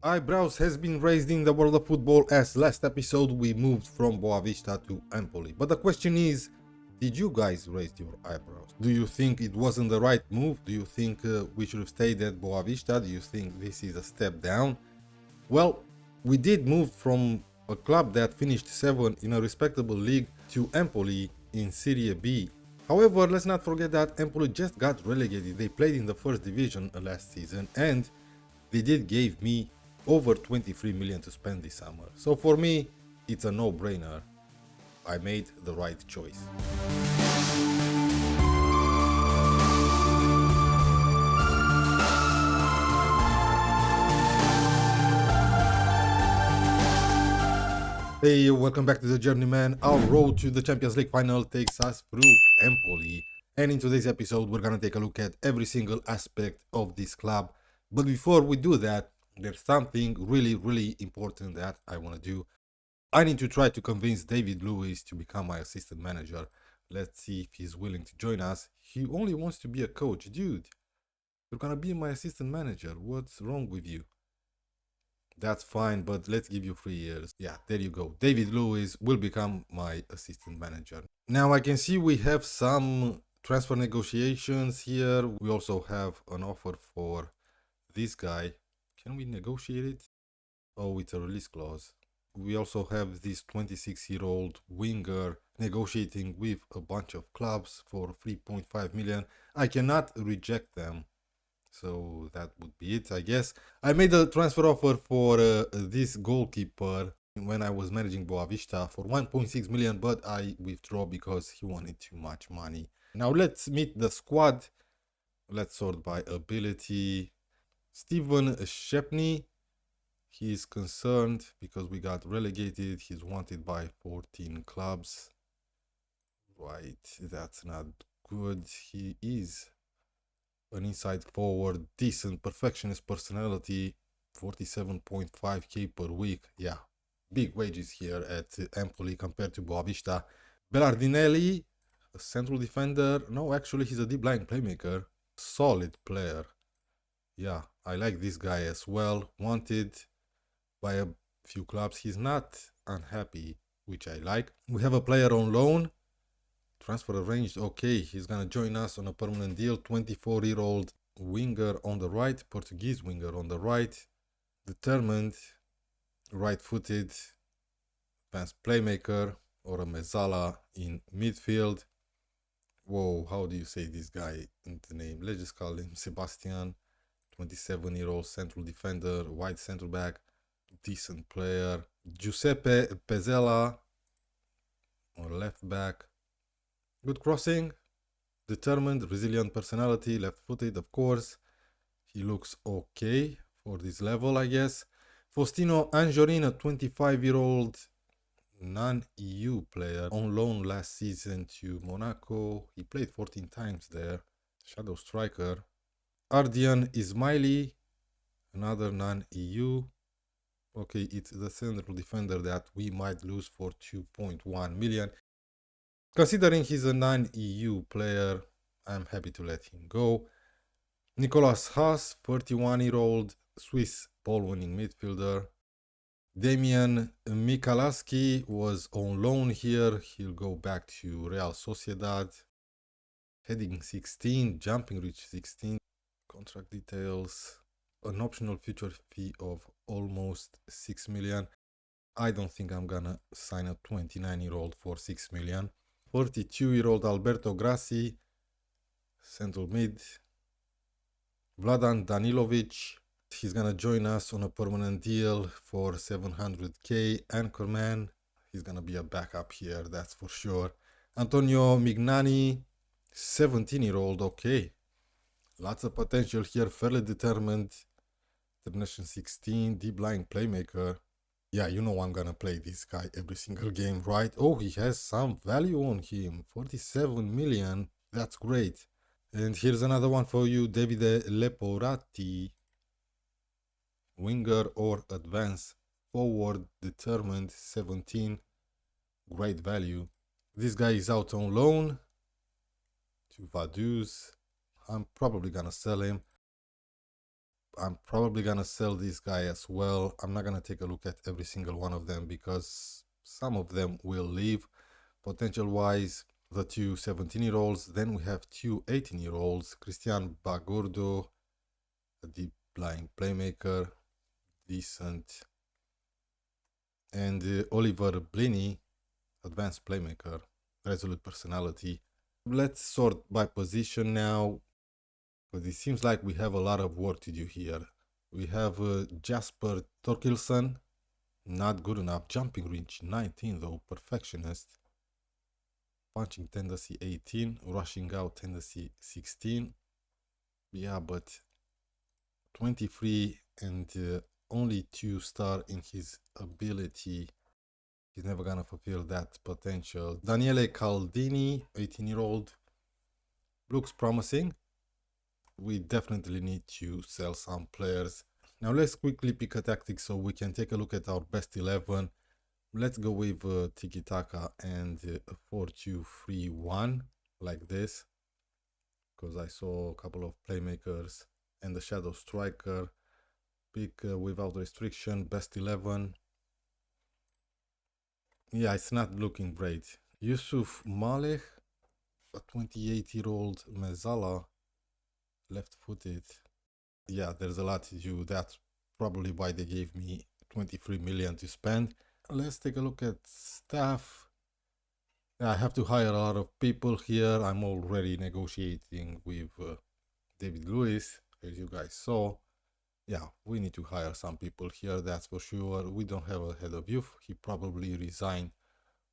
Eyebrows has been raised in the world of football as last episode we moved from Boavista to Empoli. But the question is, did you guys raise your eyebrows? Do you think it wasn't the right move? Do you think we should have stayed at Boavista? Do you think this is a step down? Well, we did move from a club that finished 7th in a respectable league to Empoli in Serie B. However, let's not forget that Empoli just got relegated. They played in the first division last season and they did give me over 23 million to spend this summer. So for me, it's a no-brainer. I made the right choice. Hey, welcome back to the Journeyman. Our road to the Champions League final takes us through Empoli. And in today's episode, we're gonna take a look at every single aspect of this club. But before we do that, there's something really important that I want to do. I need to try to convince David Lewis to become my assistant manager. Let's see if he's willing to join us. He only wants to be a coach. Dude, you're gonna be my assistant manager. What's wrong with you? That's fine, but let's give you 3 years. Yeah, there you go. David Lewis will become my assistant manager. Now I can see we have some transfer negotiations here. We also have an offer for this guy. Can we negotiate it? Oh, it's a release clause. We also have this 26-year-old winger negotiating with a bunch of clubs for 3.5 million. I cannot reject them. So that would be it, I guess. I made a transfer offer for this goalkeeper when I was managing Boavista for 1.6 million, but I withdrew because he wanted too much money. Now let's meet the squad. Let's sort by ability. Steven Shepney, he is concerned because we got relegated. He's wanted by 14 clubs. Right, that's not good. He is an inside forward, decent, perfectionist personality, 47.5k per week. Yeah, big wages here at Empoli compared to Boavista. Bellardinelli, a central defender. No, actually he's a deep line playmaker. Solid player. Yeah, I like this guy as well. Wanted by a few clubs. He's not unhappy, which I like. We have a player on loan. Transfer arranged. Okay, he's gonna join us on a permanent deal. 24-year-old winger on the right, Portuguese winger on the right. Determined, right-footed, advanced playmaker, or a mezzala in midfield. Whoa, how do you say this guy in the name? Let's just call him Sebastian. 27-year-old central defender, wide central back, decent player. Giuseppe Pezzella, or left back. Good crossing, determined, resilient personality, left-footed, of course. He looks okay for this level, I guess. Faustino Anjorin, a 25-year-old non-EU player on loan last season to Monaco. He played 14 times there. Shadow striker. Ardian Ismaili, another non-EU. Okay, it's the central defender that we might lose for 2.1 million. Considering he's a non-EU player, I'm happy to let him go. Nicolas Haas, 31-year-old Swiss ball-winning midfielder. Damian Michalski was on loan here. He'll go back to Real Sociedad. Heading 16, jumping reach 16. Contract details. An optional future fee of almost 6 million. I don't think I'm gonna sign a 29-year-old for 6 million. 42-year-old Alberto Grassi, central mid. Vladan Danilovic, he's gonna join us on a permanent deal for 700k. Anchorman, he's gonna be a backup here, that's for sure. Antonio Mignani, 17-year-old, okay. Lots of potential here, fairly determined. International 16, deep line playmaker. Yeah, you know I'm gonna play this guy every single game, right? Oh, he has some value on him. 47 million. That's great. And here's another one for you. Davide Leporati. Winger or advanced forward, determined, 17. Great value. This guy is out on loan to Vaduz. I'm probably gonna sell him. I'm probably gonna sell this guy as well. I'm not gonna take a look at every single one of them because some of them will leave potential wise. The two 17-year-olds, then we have two 18-year-olds, Cristian Bagordo, a deep lying playmaker, decent, and Oliver Blinny, advanced playmaker, resolute personality. Let's sort by position now, but it seems like we have a lot of work to do here. We have Jasper Torkelson, not good enough. Jumping reach 19 though, perfectionist. Punching tendency 18, rushing out tendency 16. Yeah, but 23 and only 2-star in his ability. He's never gonna fulfill that potential. Daniele Caldini, 18-year-old, looks promising. We definitely need to sell some players. Now let's quickly pick a tactic so we can take a look at our best 11. Let's go with Tiki Taka and a 4-2-3-1 like this, because I saw a couple of playmakers and the shadow striker. Pick without restriction, best 11. Yeah, it's not looking great. Yusuf Malek, a 28-year-old Mezala, left-footed. Yeah, there's a lot to do. That's probably why they gave me 23 million to spend. Let's take a look at staff. I have to hire a lot of people here. I'm already negotiating with David Lewis, as you guys saw. Yeah, we need to hire some people here, that's for sure. We don't have a head of youth. He probably resigned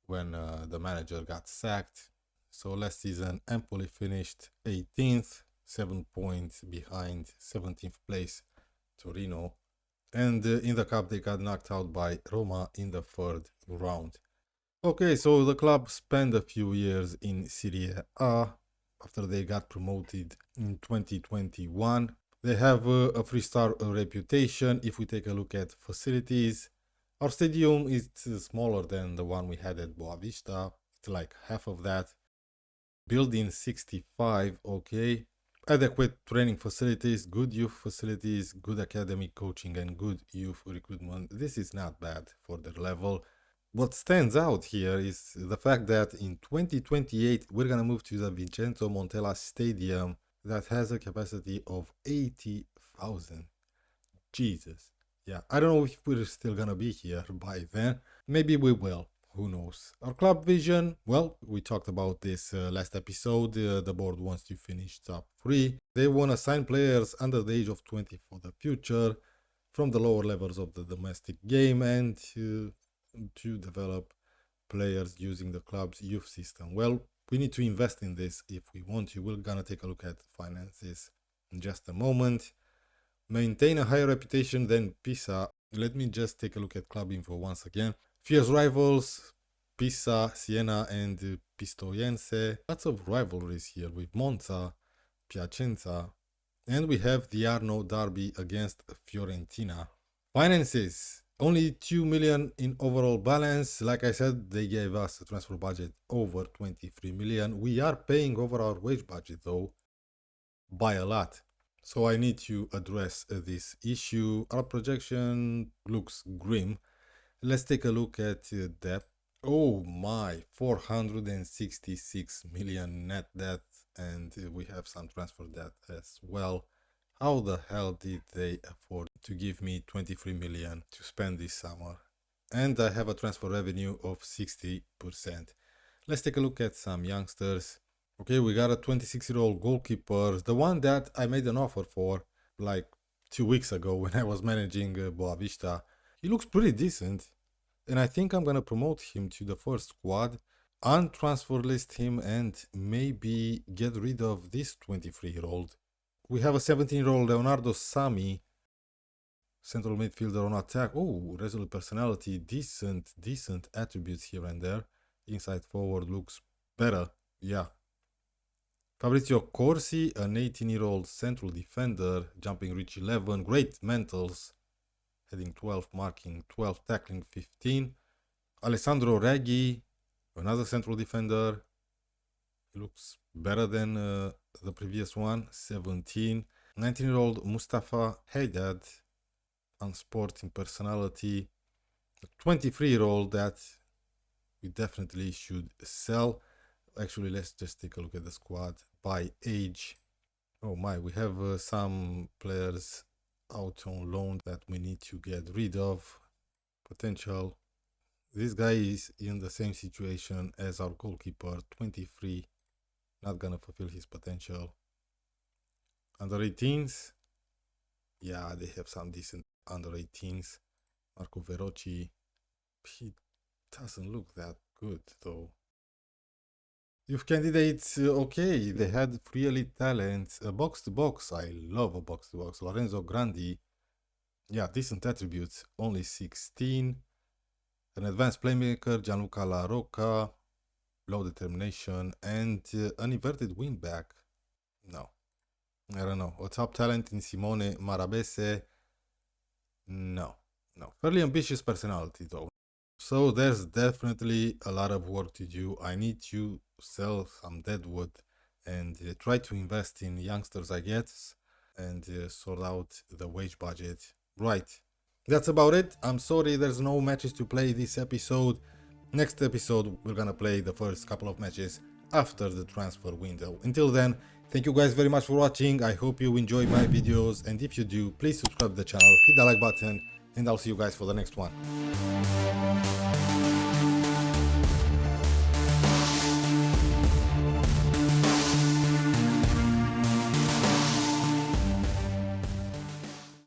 when the manager got sacked. So last season, Empoli finished 18th, 7 points behind 17th place Torino. And in the cup, they got knocked out by Roma in the third round. Okay, so the club spent a few years in Serie A after they got promoted in 2021. They have a 3-star reputation. If we take a look at facilities, our stadium is smaller than the one we had at Boavista. It's like half of that. Building 65, okay. Adequate training facilities, good youth facilities, good academic coaching, and good youth recruitment. This is not bad for their level. What stands out here is the fact that in 2028 we're gonna move to the Vincenzo Montella Stadium that has a capacity of 80,000. Jesus. Yeah, I don't know if we're still gonna be here by then. Maybe we will. Who knows? Our club vision, well, we talked about this last episode. The board wants to finish top 3. They want to sign players under the age of 20 for the future from the lower levels of the domestic game and to develop players using the club's youth system. Well, we need to invest in this if we want to. We're gonna take a look at finances in just a moment. Maintain a higher reputation than Pisa. Let me just take a look at club info once again. Fierce rivals, Pisa, Siena, and Pistoiense. Lots of rivalries here with Monza, Piacenza, and we have the Arno derby against Fiorentina. Finances. Only 2 million in overall balance. Like I said, they gave us a transfer budget over 23 million. We are paying over our wage budget though, by a lot. So I need to address this issue. Our projection looks grim. Let's take a look at debt. Oh my, 466 million net debt, and we have some transfer debt as well. How the hell did they afford to give me 23 million to spend this summer? And I have a transfer revenue of 60%. Let's take a look at some youngsters. Okay, we got a 26-year-old goalkeeper, the one that I made an offer for like 2 weeks ago when I was managing Boavista. He looks pretty decent, and I think I'm gonna promote him to the first squad, untransfer list him, and maybe get rid of this 23-year-old. We have a 17-year-old Leonardo Sami, central midfielder on attack. Oh, resolute personality, decent attributes here and there. Inside forward looks better, yeah. Fabrizio Corsi, an 18-year-old central defender, jumping reach 11, great mentals, heading 12, marking 12, tackling 15. Alessandro Reggi, another central defender. He looks better than the previous one, 17. 19-year-old Mustafa Haydad, unsporting personality. A 23-year-old that we definitely should sell. Actually, let's just take a look at the squad by age. Oh my, we have some players out on loan that we need to get rid of. Potential. This guy is in the same situation as our goalkeeper, 23. Not gonna fulfill his potential. Under 18s. Yeah, they have some decent under 18s. Marco Verocci. He doesn't look that good though. Youth candidates, okay, they had really talent. A box to box, I love a box to box. Lorenzo Grandi, yeah, decent attributes, only 16. An advanced playmaker, Gianluca La Rocca, low determination, and an inverted wingback. No, I don't know. A top talent in Simone Marabese. No. Fairly ambitious personality though. So there's definitely a lot of work to do. I need to sell some deadwood and try to invest in youngsters, I guess, and sort out the wage budget. Right. That's about it. I'm sorry there's no matches to play this episode. Next episode, we're gonna play the first couple of matches after the transfer window. Until then, thank you guys very much for watching. I hope you enjoy my videos, and if you do, please subscribe to the channel, hit the like button, and I'll see you guys for the next one.